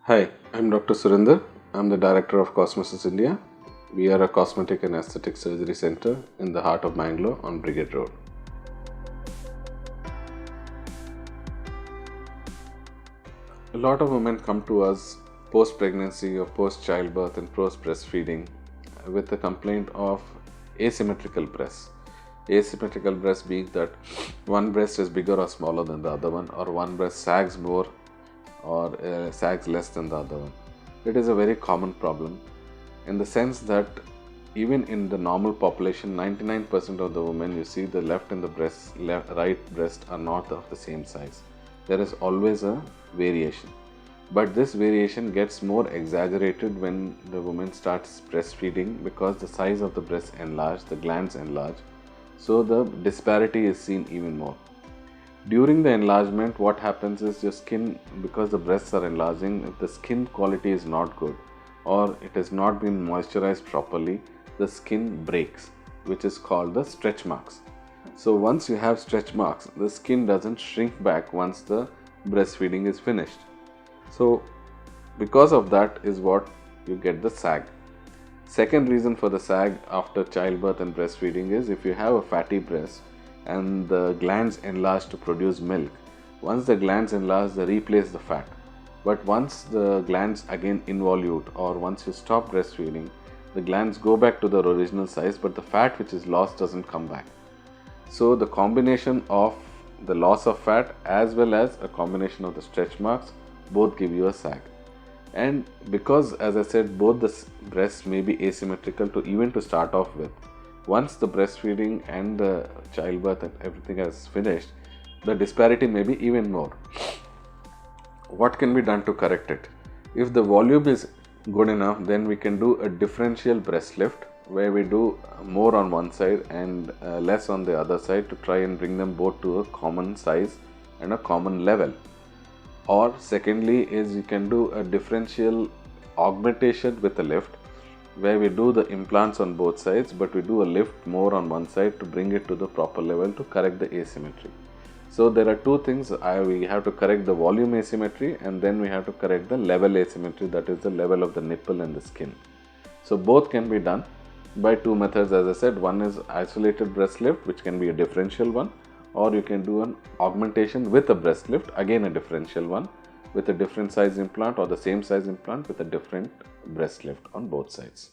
Hi, I'm Dr. Surindher. I'm the Director of Cosmesis India. We are a cosmetic and aesthetic surgery center in the heart of Bangalore on Brigade Road. A lot of women come to us post-pregnancy or post-childbirth and post-breastfeeding with a complaint of asymmetrical breasts. Asymmetrical breasts being that one breast is bigger or smaller than the other one, or one breast sags more or sags less than the other one. It is a very common problem in the sense that even in the normal population, 99% of the women you see the left and the right breast are not of the same size. There is always a variation, but this variation gets more exaggerated when the woman starts breastfeeding because the size of the breast enlarge, the glands enlarge, so the disparity is seen even more. During the enlargement, what happens is your skin, because the breasts are enlarging, if the skin quality is not good or it has not been moisturized properly, the skin breaks, which is called the stretch marks. So once you have stretch marks, the skin doesn't shrink back once the breastfeeding is finished. So because of that is what you get the sag. Second reason for the sag after childbirth and breastfeeding is if you have a fatty breast and the glands enlarge to produce milk. Once the glands enlarge, they replace the fat. But once the glands again involute or once you stop breastfeeding, the glands go back to their original size, but the fat which is lost doesn't come back. So the combination of the loss of fat as well as a combination of the stretch marks both give you a sag. And because, as I said, both the breasts may be asymmetrical to start off with, once the breastfeeding and the childbirth and everything has finished, the disparity may be even more. What can be done to correct it? If the volume is good enough, then we can do a differential breast lift where we do more on one side and less on the other side to try and bring them both to a common size and a common level. Or secondly is you can do a differential augmentation with a lift where we do the implants on both sides, but we do a lift more on one side to bring it to the proper level to correct the asymmetry. So there are two things. We have to correct the volume asymmetry and then we have to correct the level asymmetry, that is the level of the nipple and the skin. So both can be done by two methods, as I said. One is isolated breast lift, which can be a differential one, or you can do an augmentation with a breast lift, again a differential one, with a different size implant or the same size implant with a different breast lift on both sides.